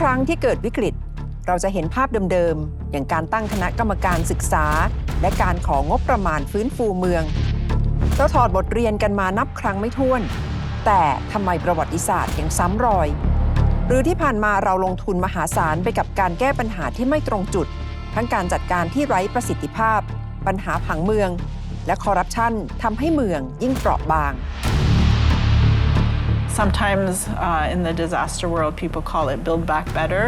รั้งที่เกิดวิกฤตเราจะเห็นภาพเดิมๆอย่างการตั้งคณะกรรมการศึกษาและการของงบประมาณฟื้นฟูเมืองเราถอดบทเรียนกันมานับครั้งไม่ถ้วนแต่ทำไมประวัติศาสตร์ยังซ้ำรอยหรือที่ผ่านมาเราลงทุนมหาศาลไปกับการแก้ปัญหาที่ไม่ตรงจุดทั้งการจัดการที่ไร้ประสิทธิภาพปัญหาผังเมืองและคอร์รัปชันทำให้เมืองยิ่งเปราะบาง Sometimes in the disaster world, people call it build back better,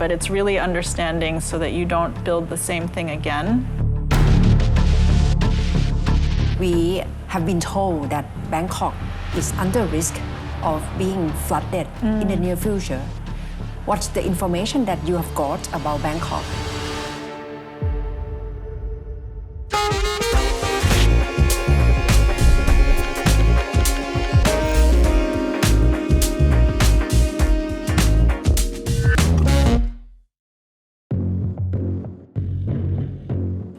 but it's really understanding so that you don't build the same thing again. We have been told that Bangkok is under risk of being flooded in the near future. What's the information that you have got about Bangkok?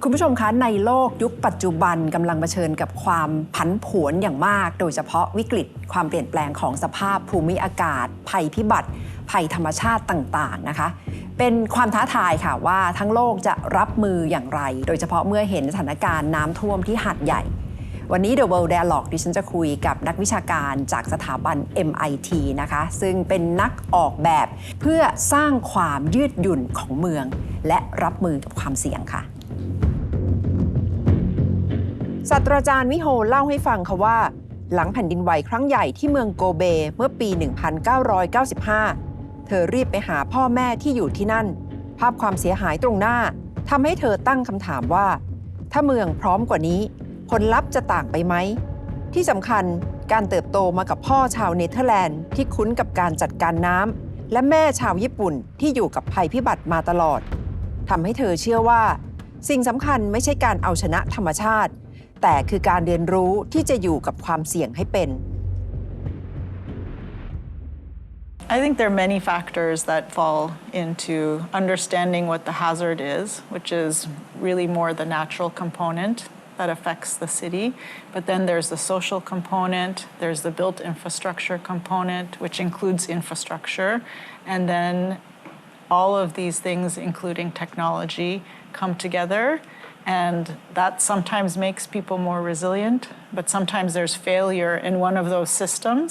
คุณผู้ชมคะในโลกยุคปัจจุบันกำลังเผชิญกับความผันผวนอย่างมากโดยเฉพาะวิกฤตความเปลี่ยนแปลงของสภาพภูมิอากาศภัยพิบัติภัยธรรมชาติต่างๆนะคะเป็นความท้าทายค่ะว่าทั้งโลกจะรับมืออย่างไรโดยเฉพาะเมื่อเห็นสถานการณ์น้ำท่วมที่หาดใหญ่วันนี้ The World Dialogue ดิฉันจะคุยกับนักวิชาการจากสถาบัน MIT นะคะซึ่งเป็นนักออกแบบเพื่อสร้างความยืดหยุ่นของเมืองและรับมือกับความเสี่ยงค่ะศาสตราจารย์มิโฮเล่าให้ฟังค่ะว่าหลังแผ่นดินไหวครั้งใหญ่ที่เมืองโกเบเมื่อปี 1995 เธอรีบไปหาพ่อแม่ที่อยู่ที่นั่นภาพความเสียหายตรงหน้าทำให้เธอตั้งคำถามว่าถ้าเมืองพร้อมกว่านี้ผลลัพธ์จะต่างไปไหมที่สำคัญการเติบโตมากับพ่อชาวเนเธอร์แลนด์ที่คุ้นกับการจัดการน้ำและแม่ชาวญี่ปุ่นที่อยู่กับภัยพิบัติมาตลอดทำให้เธอเชื่อว่าสิ่งสำคัญไม่ใช่การเอาชนะธรรมชาติแต่คือการเรียนรู้ที่จะอยู่กับความเสี่ยงให้เป็น I think there are many factors that fall into understanding what the hazard is, which is really more the natural component that affects the city. But then there's the social component, there's the built infrastructure component, which includes infrastructure. And then all of these things, including technology, come together.And that sometimes makes people more resilient, but sometimes there's failure in one of those systems,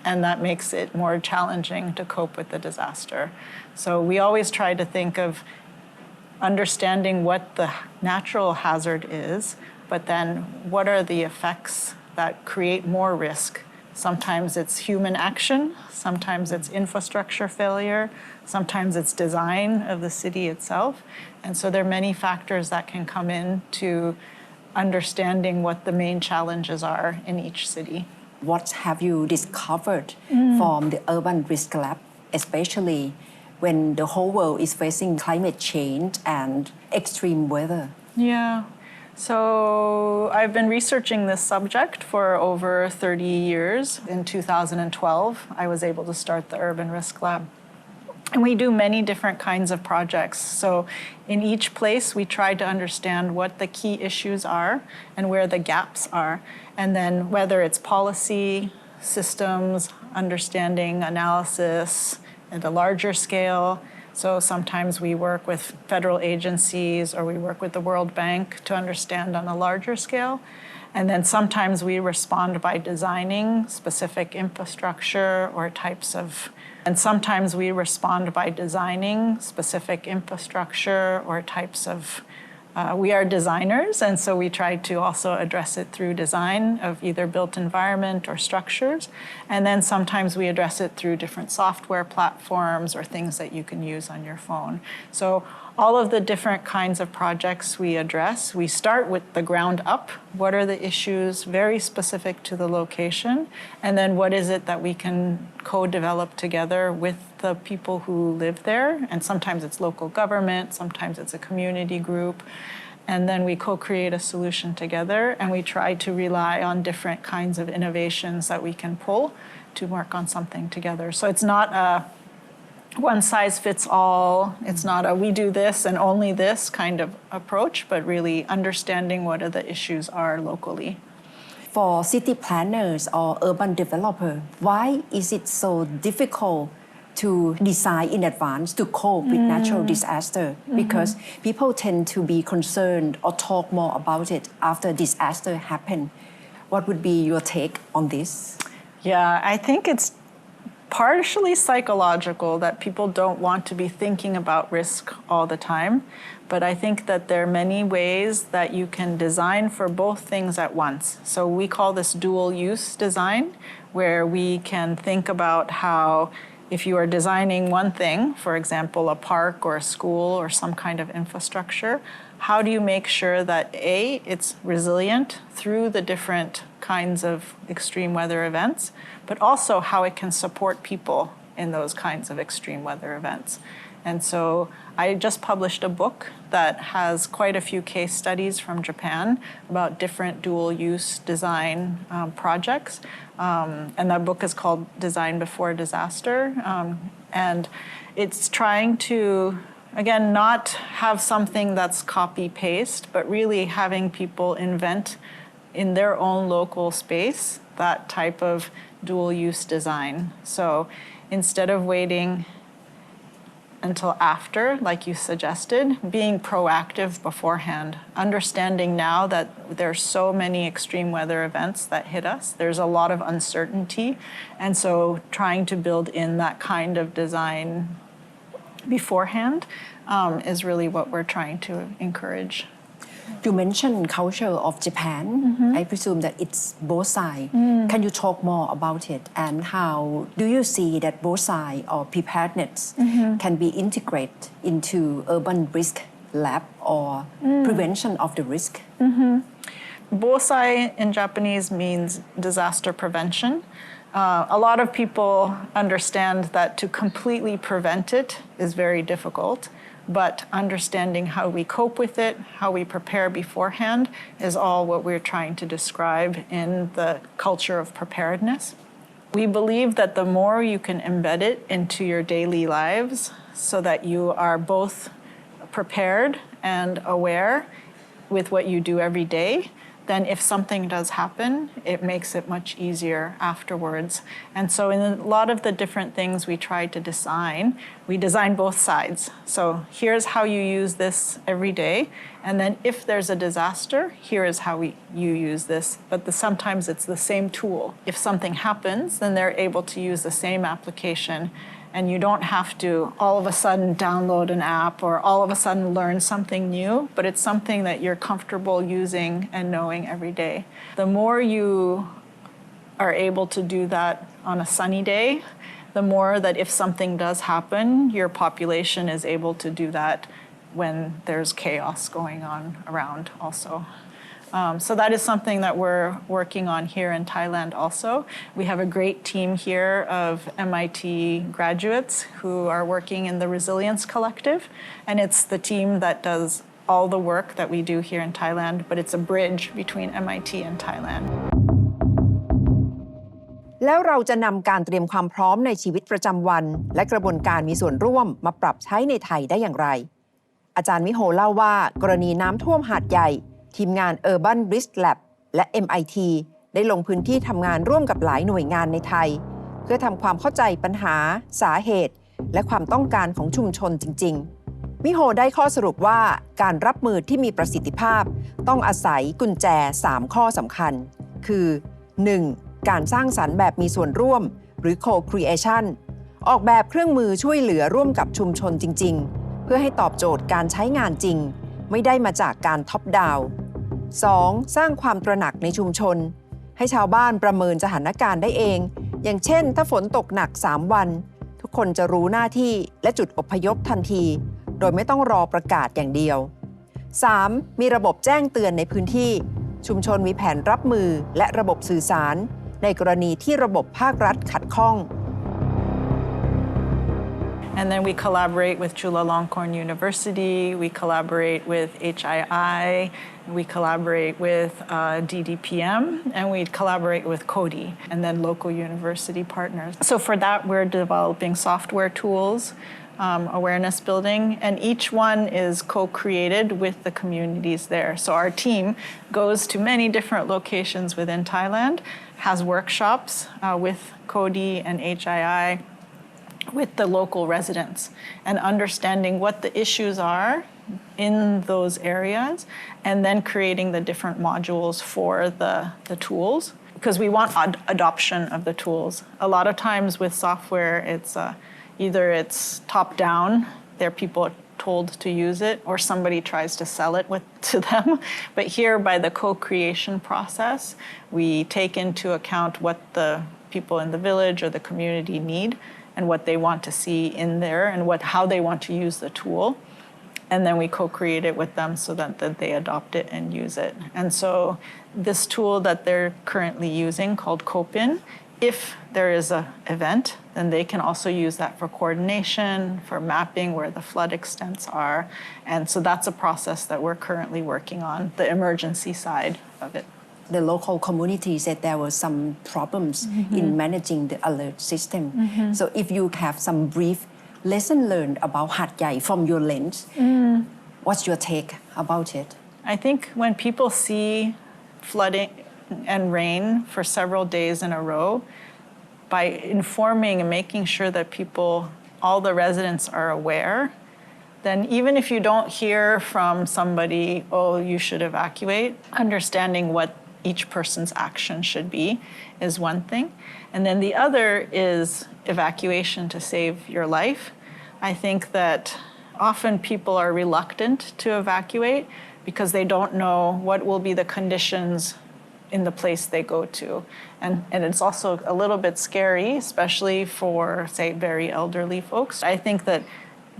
and that makes it more challenging to cope with the disaster. So we always try to think of understanding what the natural hazard is, but then what are the effects that create more risk. Sometimes it's human action, sometimes it's infrastructure failure.Sometimes it's design of the city itself. And so there are many factors that can come into understanding what the main challenges are in each city. What have you discovered from the Urban Risk Lab, especially when the whole world is facing climate change and extreme weather? Yeah.So I've been researching this subject for over 30 years. In 2012, I was able to start the Urban Risk Lab.And we do many different kinds of projects. So in each place, we try to understand what the key issues are and where the gaps are. And then whether it's policy, systems, understanding, analysis at a larger scale. So sometimes we work with federal agencies or we work with the World Bank to understand on a larger scale.And then sometimes we respond by designing specific infrastructure or types of...And sometimes we respond by designing specific infrastructure or types of, we are designers, and so we try to also address it through design of either built environment or structures. And then sometimes we address it through different software platforms or things that you can use on your phone. So all of the different kinds of projects we address, we start with the ground up. What are the issues very specific to the location? And then what is it that we can co-develop together with the people who live there? And sometimes it's local government, sometimes it's a community group. And then we co-create a solution together, and we try to rely on different kinds of innovations that we can pull to work on something together. So it's not a one size fits all. It's not a we do this and only this kind of approach, but really understanding what the issues are locally. For city planners or urban developer, why is it so difficult to design in advance to cope with natural disaster because people tend to be concerned or talk more about it after disaster happen. What would be your take on this? Yeah, I think it's partially psychological that people don't want to be thinking about risk all the time. But I think that there are many ways that you can design for both things at once. So we call this dual use design, where we can think about how if you are designing one thing, for example, a park or a school or some kind of infrastructure, how do you make sure that A, it's resilient through the different kinds of extreme weather events, but also how it can support people in those kinds of extreme weather events. And so I just published a book that has quite a few case studies from Japan about different dual-use design projects. And that book is called Design Before Disaster. And it's trying to, again, not have something that's copy-paste, but really having people invent in their own local space that type of dual-use design. So instead of waiting until after, like you suggested, being proactive beforehand, understanding now that there's so many extreme weather events that hit us, there's a lot of uncertainty, and so trying to build in that kind of design beforehand is really what we're trying to encourage. You mentioned culture of Japan. I presume that it's Bosai. Can you talk more about it and how do you see that Bosai or preparedness can be integrated into urban risk lab or prevention of the risk? Bosai in Japanese means disaster prevention. A lot of people understand that to completely prevent it is very difficult. But understanding how we cope with it, how we prepare beforehand, is all what we're trying to describe in the culture of preparedness. We believe that the more you can embed it into your daily lives so that you are both prepared and aware with what you do every day, then if something does happen, it makes it much easier afterwards. And so in a lot of the different things we try to design, we design both sides. So here's how you use this every day. And then if there's a disaster, here is how you use this. But sometimes it's the same tool. If something happens, then they're able to use the same application. And you don't have to all of a sudden download an app or all of a sudden learn something new, but it's something that you're comfortable using and knowing every day. The more you are able to do that on a sunny day, the more that if something does happen, your population is able to do that when there's chaos going on around also. So that is something that we're working on here in Thailand also. We have a great team here of MIT graduates who are working in the Resilience Collective, and it's the team that does all the work that we do here in Thailand, but it's a bridge between MIT and Thailand. แล้วเราจะนำการเตรียมความพร้อมในชีวิตประจำวันและกระบวนการมีส่วนร่วมมาปรับใช้ในไทยได้อย่างไรอาจารย์มิโฮเล่าว่ากรณีน้ำท่วมหาดใหญ่ทีมงาน Urban Risk Lab และ MIT ได้ลงพื้นที่ทำงานร่วมกับหลายหน่วยงานในไทยเพื่อทำความเข้าใจปัญหาสาเหตุและความต้องการของชุมชนจริงๆมิโฮได้ข้อสรุปว่าการรับมือที่มีประสิทธิภาพต้องอาศัยกุญแจ3ข้อสำคัญคือ 1. การสร้างสรรค์แบบมีส่วนร่วมหรือ co-creation ออกแบบเครื่องมือช่วยเหลือร่วมกับชุมชนจริงๆเพื่อให้ตอบโจทย์การใช้งานจริงไม่ได้มาจากการท็อปดาวน์ 2. สร้างความตระหนักในชุมชนให้ชาวบ้านประเมินสถานการณ์ได้เองอย่างเช่นถ้าฝนตกหนัก3วันทุกคนจะรู้หน้าที่และจุดอพยพทันทีโดยไม่ต้องรอประกาศอย่างเดียว 3. มีระบบแจ้งเตือนในพื้นที่ชุมชนมีแผนรับมือและระบบสื่อสารในกรณีที่ระบบภาครัฐขัดข้อง And then we collaborate with Chulalongkorn University, we collaborate with HII, we collaborate with DDPM, and we collaborate with CODI, and then local university partners. So for that, we're developing software tools, awareness building, and each one is co-created with the communities there. So our team goes to many different locations within Thailand, has workshops with CODI and HII, with the local residents and understanding what the issues are in those areas, and then creating the different modules for the tools, because we want adoption of the tools. A lot of times with software, it's either it's top down, there are people told to use it, or somebody tries to sell it to them. But here, by the co-creation process, we take into account what the people in the village or the community need and what they want to see in there and how they want to use the tool. And then we co-create it with them so that they adopt it and use it. And so this tool that they're currently using called Copin, if there is an event, then they can also use that for coordination, for mapping where the flood extents are. And so that's a process that we're currently working on, the emergency side of it. The local community said there were some problems in managing the alert system. So if you have some brief lesson learned about Hat Yai from your lens, what's your take about it? I think when people see flooding and rain for several days in a row, by informing and making sure that all the residents are aware, then even if you don't hear from somebody, oh, you should evacuate, understanding what each person's action should be is one thing. And then the other is evacuation to save your life. I think that often people are reluctant to evacuate because they don't know what will be the conditions in the place they go to. And it's also a little bit scary, especially for, say, very elderly folks. I think that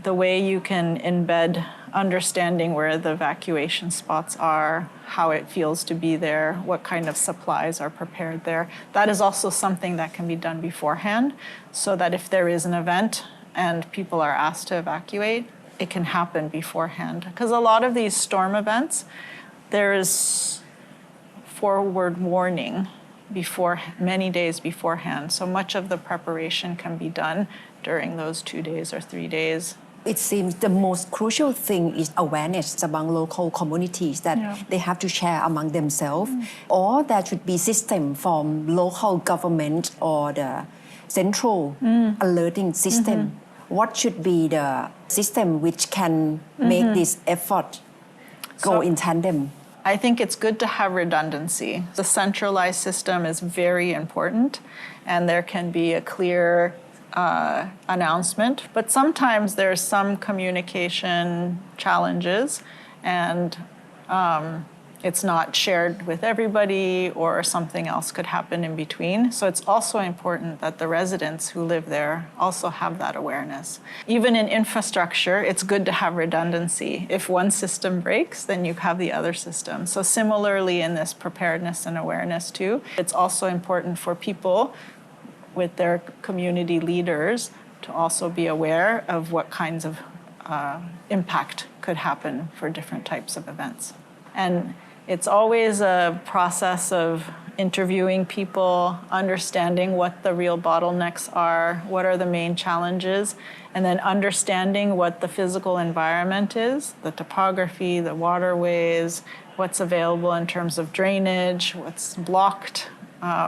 the way you can embed understanding where the evacuation spots are, how it feels to be there, what kind of supplies are prepared there, that is also something that can be done beforehand, so that if there is an event and people are asked to evacuate, it can happen beforehand. Because a lot of these storm events, there's forward warning many days beforehand. So much of the preparation can be done during those 2 days or 3 days. It seems the most crucial thing is awareness among local communities that they have to share among themselves, or there should be system from local government or the central alerting system. What should be the system which can make this effort go in tandem? I think it's good to have redundancy. The centralized system is very important, and there can be a clear announcement, but sometimes there's some communication challenges, and it's not shared with everybody, or something else could happen in between. So it's also important that the residents who live there also have that awareness. Even in infrastructure, it's good to have redundancy. If one system breaks, then you have the other system. So similarly in this preparedness and awareness too, it's also important for people with their community leaders to also be aware of what kinds of impact could happen for different types of events. And it's always a process of interviewing people, understanding what the real bottlenecks are, what are the main challenges, and then understanding what the physical environment is, the topography, the waterways, what's available in terms of drainage, what's blocked,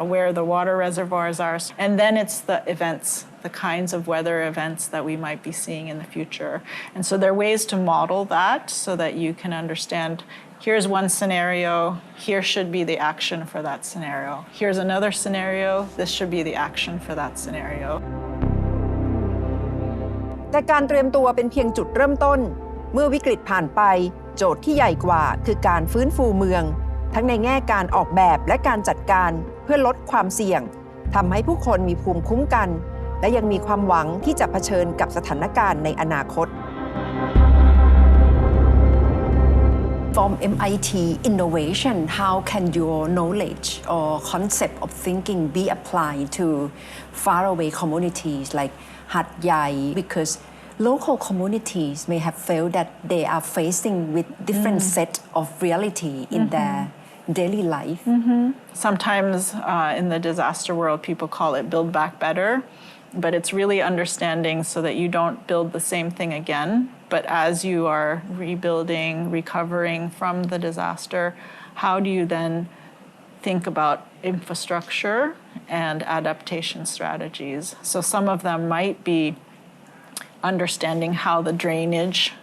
where the water reservoirs are. And then it's the events, the kinds of weather events that we might be seeing in the future. And so there are ways to model that so that you can understand, here's one scenario, here should be the action for that scenario. Here's another scenario, this should be the action for that scenario. แต่การเตรียมตัวเป็นเพียงจุดเริ่มต้นเมื่อวิกฤตผ่านไปโจทย์ที่ใหญ่กว่าคือการฟื้นฟูเมืองทั้งในแง่การออกแบบและการจัดการเพื่อลดความเสี่ยงทำให้ผู้คนมีภูมิคุ้มกันและยังมีความหวังที่จะเผชิญกับสถานการณ์ในอนาคต From MIT innovation, how can your knowledge or concept of thinking be applied to faraway communities like Hat Yai? Because local communities may have felt that they are facing with different set of reality in their daily life. Sometimes in the disaster world, people call it build back better, but it's really understanding so that you don't build the same thing again. But as you are rebuilding, recovering from the disaster, how do you then think about infrastructure and adaptation strategies? So some of them might be understanding how the drainage,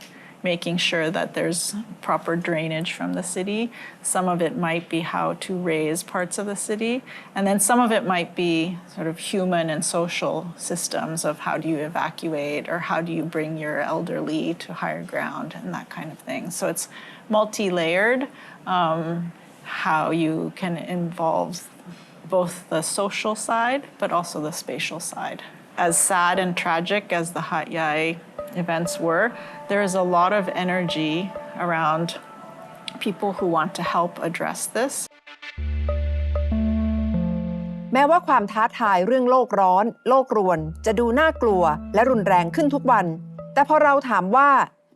making sure that there's proper drainage from the city. Some of it might be how to raise parts of the city. And then some of it might be sort of human and social systems of how do you evacuate or how do you bring your elderly to higher ground and that kind of thing. So it's multi-layered, how you can involve both the social side but also the spatial side. As sad and tragic as the Hat Yai events were, there is a lot of energy around people who want to help address this. แม้ว่าความท้าทายเรื่องโลกร้อนโลกรวนจะดูน่ากลัวและรุนแรงขึ้นทุกวันแต่พอเราถามว่า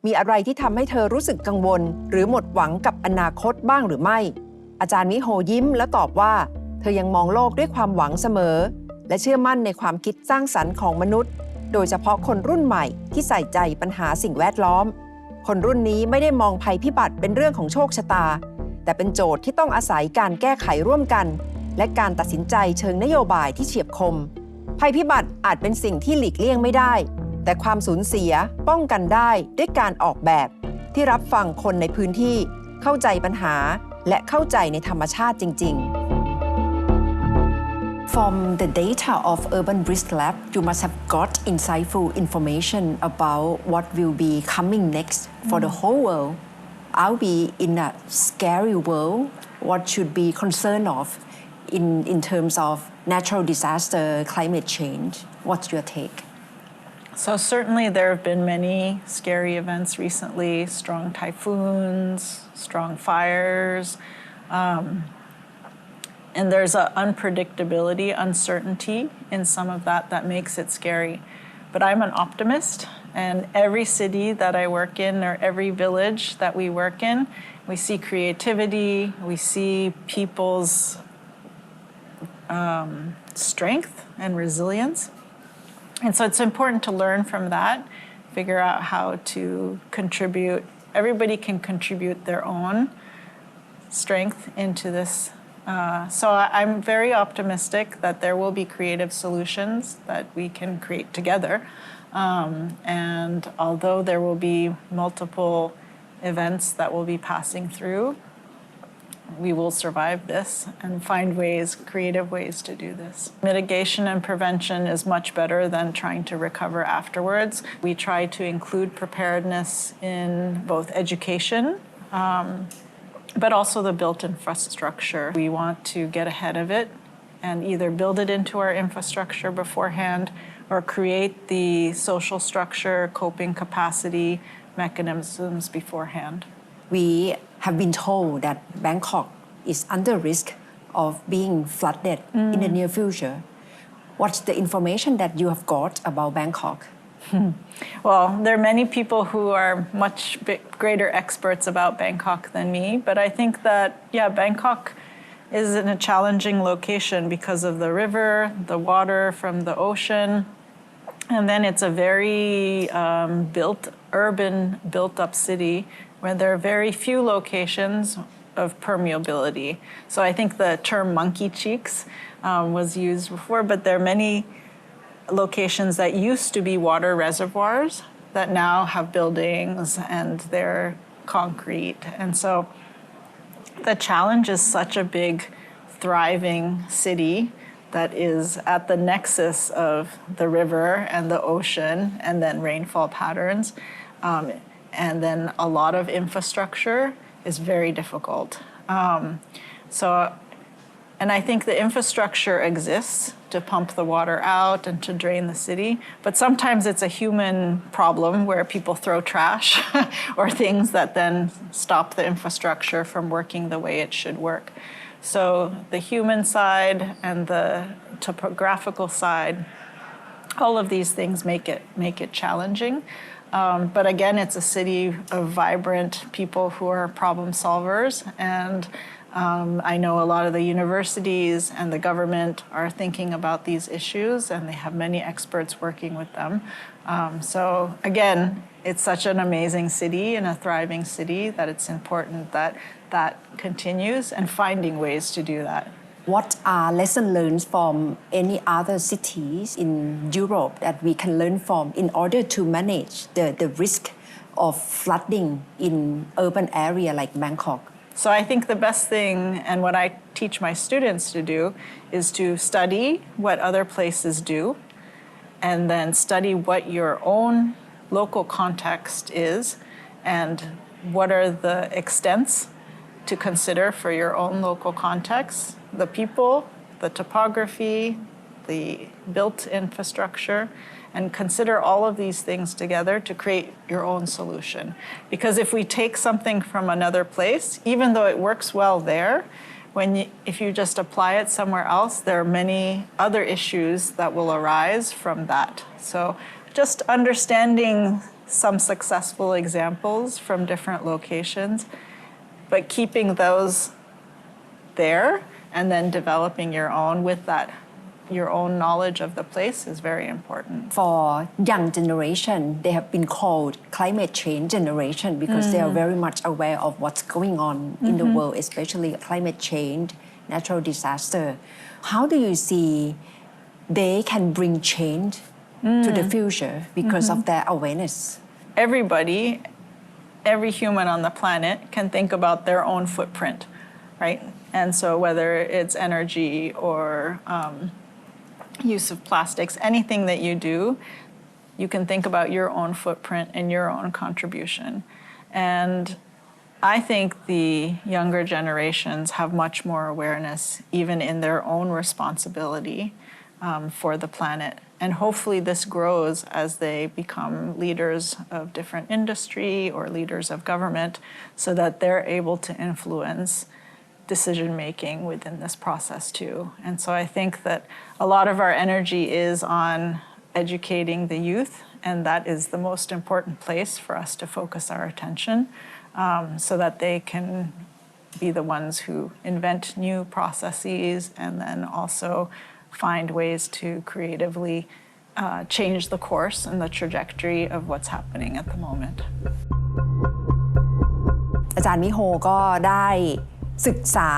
มีอะไรที่ทำให้เธอรู้สึกกังวลหรือหมดหวังกับอนาคตบ้างหรือไม่อาจารย์มิโฮยิ้มและตอบว่าเธอยังมองโลกด้วยความหวังเสมอและเชื่อมั่นในความคิดสร้างสรรค์ของมนุษย์โดยเฉพาะคนรุ่นใหม่ที่ใส่ใจปัญหาสิ่งแวดล้อมคนรุ่นนี้ไม่ได้มองภัยพิบัติเป็นเรื่องของโชคชะตาแต่เป็นโจทย์ที่ต้องอาศัยการแก้ไขร่วมกันและการตัดสินใจเชิงนโยบายที่เฉียบคมภัยพิบัติอาจเป็นสิ่งที่หลีกเลี่ยงไม่ได้แต่ความสูญเสียป้องกันได้ด้วยการออกแบบที่รับฟังคนในพื้นที่เข้าใจปัญหาและเข้าใจในธรรมชาติจริงๆFrom the data of Urban Risk Lab, you must have got insightful information about what will be coming next for the whole world. Are we in a scary world? What should be concerned of in terms of natural disaster, climate change? What's your take? So certainly there have been many scary events recently, strong typhoons, strong fires, and there's an unpredictability, uncertainty in some of that that makes it scary. But I'm an optimist, and every city that I work in or every village that we work in, we see creativity, we see people's strength and resilience. And so it's important to learn from that, figure out how to contribute. Everybody can contribute their own strength into this. So I'm very optimistic that there will be creative solutions that we can create together. And although there will be multiple events that will be passing through, we will survive this and find ways, creative ways to do this. Mitigation and prevention is much better than trying to recover afterwards. We try to include preparedness in both education, but also the built infrastructure. We want to get ahead of it and either build it into our infrastructure beforehand or create the social structure, coping capacity mechanisms beforehand. We have been told that Bangkok is under risk of being flooded in the near future. What's the information that you have got about Bangkok? Well, there are many people who are much greater experts about Bangkok than me, but I think that, Bangkok is in a challenging location because of the river, the water from the ocean, and then it's a very urban, built-up city where there are very few locations of permeability. So I think the term monkey cheeks was used before, but there are many locations that used to be water reservoirs that now have buildings and they're concrete. And so the challenge is such a big, thriving city that is at the nexus of the river and the ocean and then rainfall patterns. And then a lot of infrastructure is very difficult. And I think the infrastructure exists to pump the water out and to drain the city, but sometimes it's a human problem where people throw trash or things that then stop the infrastructure from working the way it should work. So the human side and the topographical side, all of these things make it challenging. But again, it's a city of vibrant people who are problem solvers, and I know a lot of the universities and the government are thinking about these issues, and they have many experts working with them. So again, it's such an amazing city and a thriving city that it's important that that continues and finding ways to do that. What are lessons learned from any other cities in Europe that we can learn from in order to manage the risk of flooding in urban area like Bangkok? So I think the best thing, and what I teach my students to do, is to study what other places do, and then study what your own local context is, and what are the extents to consider for your own local context, the people, the topography, the built infrastructure, and consider all of these things together to create your own solution. Because if we take something from another place, even though it works well there, if you just apply it somewhere else, there are many other issues that will arise from that. So just understanding some successful examples from different locations, but keeping those there and then developing your own with that, your own knowledge of the place is very important. For young generation, they have been called climate change generation because they are very much aware of what's going on in the world, especially climate change, natural disaster. How do you see they can bring change to the future because of their awareness? Everybody, every human on the planet can think about their own footprint, right? And so whether it's energy or use of plastics, anything that you do, you can think about your own footprint and your own contribution. And I think the younger generations have much more awareness, even in their own responsibility for the planet. And hopefully this grows as they become leaders of different industry or leaders of government so that they're able to influence decision making within this process too. And so I think that a lot of our energy is on educating the youth, and that is the most important place for us to focus our attention so that they can be the ones who invent new processes and then also find ways to creatively change the course and the trajectory of what's happening at the moment. อาจารย์มิโฮก็ได้ศึกษา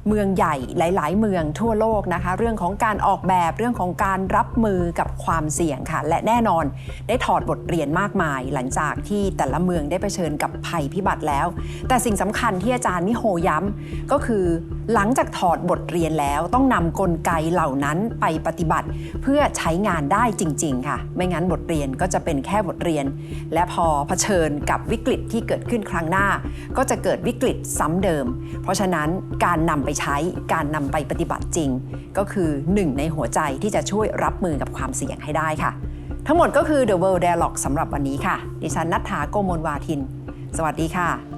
เมืองใหญ่หลายๆเมืองทั่วโลกนะคะเรื่องของการออกแบบเรื่องของการรับมือกับความเสี่ยงค่ะและแน่นอนได้ถอดบทเรียนมากมายหลังจากที่แต่ละเมืองได้เผชิญกับภัยพิบัติแล้วแต่สิ่งสำคัญที่อาจารย์มิโฮย้ำก็คือหลังจากถอดบทเรียนแล้วต้องนำกลไกเหล่านั้นไปปฏิบัติเพื่อใช้งานได้จริงๆค่ะไม่งั้นบทเรียนก็จะเป็นแค่บทเรียนและพอเผชิญกับวิกฤตที่เกิดขึ้นครั้งหน้าก็จะเกิดวิกฤตซ้ำเดิมเพราะฉะนั้นการนำไปใช้การนำไปปฏิบัติจริงก็คือหนึ่งในหัวใจที่จะช่วยรับมือกับความเสี่ยงให้ได้ค่ะทั้งหมดก็คือ The World Dialogue สำหรับวันนี้ค่ะดิฉันณัฐฐา โกมลวาทินสวัสดีค่ะ